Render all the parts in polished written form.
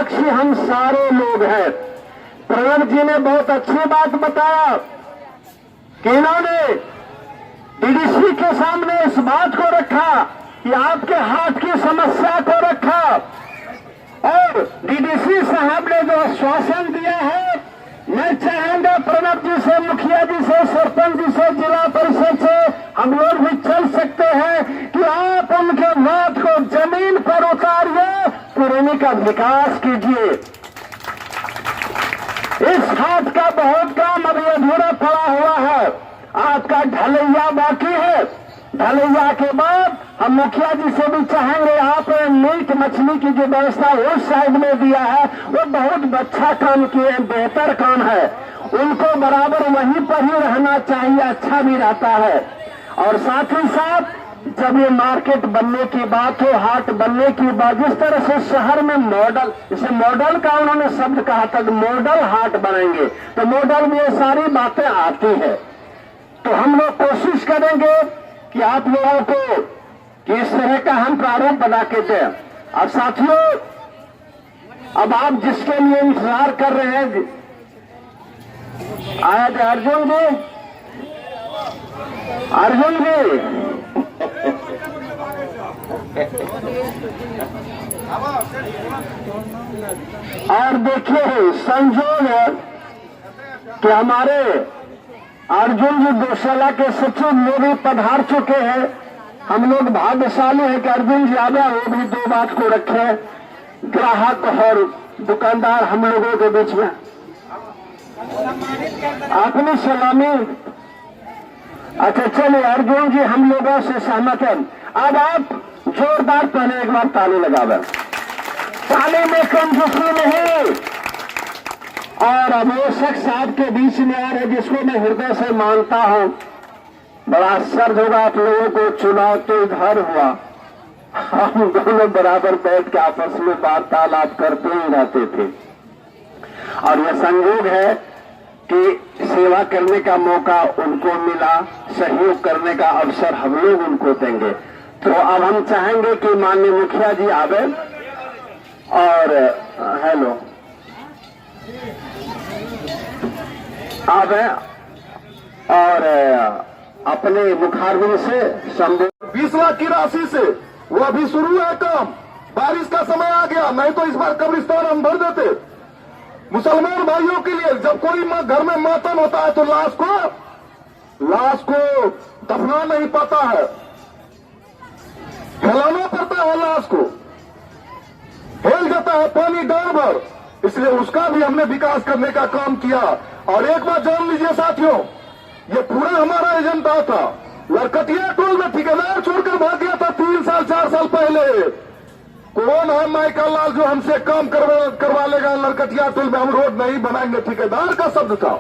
साक्षी हम सारे लोग हैं। प्रणब जी ने बहुत अच्छी बात बताया कि इन्होंने डीडीसी के सामने इस बात को रखा कि आपके हाथ की समस्या को रखा, और डीडीसी साहब ने जो आश्वासन दिया है, मैं चाहूंगा प्रणब जी से, मुखिया जी से, सरपंच जी से, जिला परिषद से हम लोग भी चल सकते हैं कि आप उनके बात को जमीन पर उतारिए, पुरानी का विकास कीजिए। इस हाथ का बहुत काम अभी अधूरा पड़ा हुआ है, आपका ढलैया बाकी है। ढलैया के बाद हम मुखिया जी से भी चाहेंगे, आप मीट मछली की जो व्यवस्था उस साइड में दिया है वो बहुत अच्छा काम किए, बेहतर काम है, उनको बराबर वहीं पर ही रहना चाहिए, अच्छा भी रहता है। और साथ ही साथ जब ये मार्केट बनने की बात हो, हाट बनने की बात, जिस तरह से शहर में मॉडल, इसे मॉडल का उन्होंने शब्द कहा था, मॉडल हाट बनाएंगे, तो मॉडल में ये सारी बातें आती है। तो हम लोग कोशिश करेंगे कि आप लोगों को किस तरह का हम प्रारूप बना के दें। अब साथियों, अब आप जिसके लिए इंतजार कर रहे हैं, आज अर्जुन जी, अर्जुन जी और देखिए संजोग है कि हमारे अर्जुन जी गौशाला के सचिव वो भी पधार चुके हैं। हम लोग भाग्यशाली हैं कि अर्जुन जी आ गए, वो भी दो बात को रखे, ग्राहक और दुकानदार हम लोगों के बीच में अपनी सलामी। अच्छा चलिए अर्जुन जी हम लोगों से सहमत हैं। अब आप जोरदार पहले एक बार ताली लगावे, ताली में कंजूसी नहीं। और अब वो शख्स आपके बीच में आ रहे जिसको मैं हृदय से मानता हूं, बड़ा आश्चर्य होगा आप लोगों को, चुनाव तो इधर हुआ, हम दोनों बराबर बैठ के आपस में वार्तालाप करते ही रहते थे, और यह संयोग है कि सेवा करने का मौका उनको मिला, सहयोग करने का अवसर हम लोग उनको देंगे। तो अब हम चाहेंगे कि माननीय मुखिया जी आवे और हेलो आवे और अपने मुखारबिन से संबोधित। 20 लाख की राशि से वो अभी शुरू है काम, बारिश का समय आ गया, नहीं तो इस बार कब्रिस्तान हम भर देते। मुसलमान भाइयों के लिए जब कोई घर में मातम होता है तो लाश को दफना नहीं पाता है, फैलाना पड़ता है, लाश को हिल जाता है पानी डाल भर, इसलिए उसका भी हमने विकास करने का काम किया। और एक बात जान लीजिए साथियों, ये पूरा हमारा एजेंडा था। लड़कटिया टोल में ठेकेदार छोड़कर भाग गया था 3 साल 4 साल पहले। कौन है माइकल लाल जो हमसे काम करवा लेगा? लड़कटिया टोल में हम रोड नहीं बनाएंगे, ठेकेदार का शब्द था।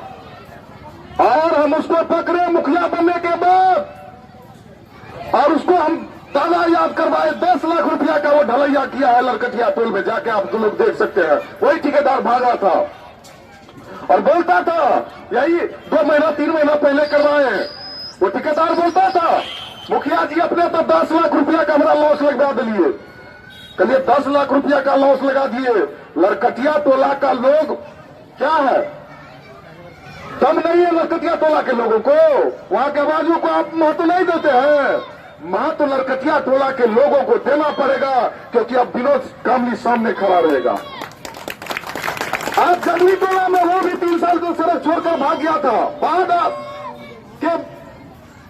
और हम उसको पकड़े मुखिया बनने के बाद, और उसको हम ताला याद करवाए। 10 लाख रुपया का वो ढलैया किया है लड़कटिया टोल में, जाके आप लोग देख सकते हैं। वही ठेकेदार भागा था और बोलता था यही 2 महीना 3 महीना पहले करवाए। वो ठेकेदार बोलता था मुखिया जी अपने तो 10 लाख रुपया का हमारा लॉस लगा दिए। कहिए 10 लाख रुपया का लॉस लगा दिए। लड़कटिया टोला का लोग क्या है, दम नहीं है लड़कटिया टोला के लोगों को, वहां के बाजू को आप महत्व नहीं देते हैं। महत्व लड़कटिया टोला के लोगों को देना पड़ेगा, क्योंकि अब विनोद कामली सामने खड़ा रहेगा। आज जंगली टोला में वो भी 3 साल को सड़क छोड़कर भाग गया था। बाद के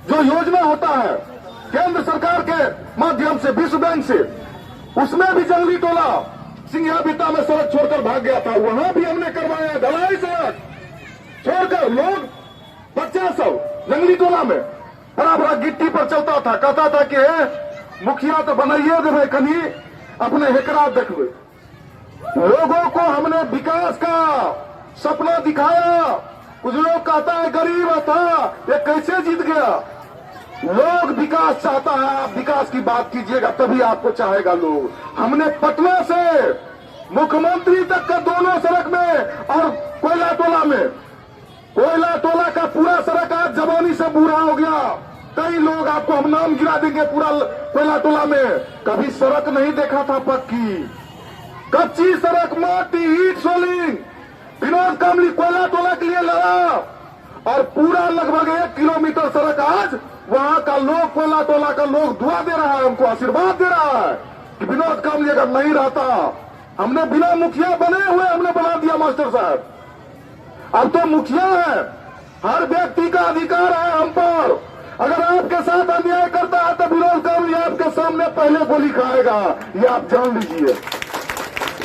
जो योजना होता है केंद्र सरकार के माध्यम से, विश्व बैंक से, उसमें भी जंगली टोला सिंघिया बिता में सड़क छोड़कर भाग गया था। वहां भी हमने करवाया ढलाई सड़क छोड़कर। लोग बच्चा सब जंगली टोला में बड़ा बड़ा गिट्टी पर चलता था, कहता था कि मुखिया तो बनाइए देवे, कहीं अपने हेकरा देखवे। लोगों को हमने विकास का सपना दिखाया। कुछ लोग कहता है गरीब था, ये कैसे जीत गया? लोग विकास चाहता है, आप विकास की बात कीजिएगा तभी आपको चाहेगा लोग। हमने पटना से मुख्यमंत्री तक का दोनों सड़क में और कोयला टोला में, कोयला टोला का पूरा सड़क आज जवानी से बूढ़ा हो गया। कई लोग आपको हम नाम गिरा देंगे पूरा कोयला टोला में, कभी सड़क नहीं देखा था पक्की। कच्ची सड़क, माटी, ईट सोलिंग, विनोद कामली कोयला टोला के लिए लड़ा और पूरा लगभग 1 किलोमीटर सड़क आज वहां का लोग, कोयला टोला का लोग दुआ दे रहा है, हमको आशीर्वाद दे रहा है कि विनोद कामली अगर नहीं रहता, हमने बिना मुखिया बने हुए हमने बना दिया मास्टर साहब। अब तो मुखिया है, हर व्यक्ति का अधिकार है हम पर। अगर आपके साथ अन्याय करता है तो विनोद कामली आपके सामने पहले गोली खाएगा, ये आप जान लीजिए।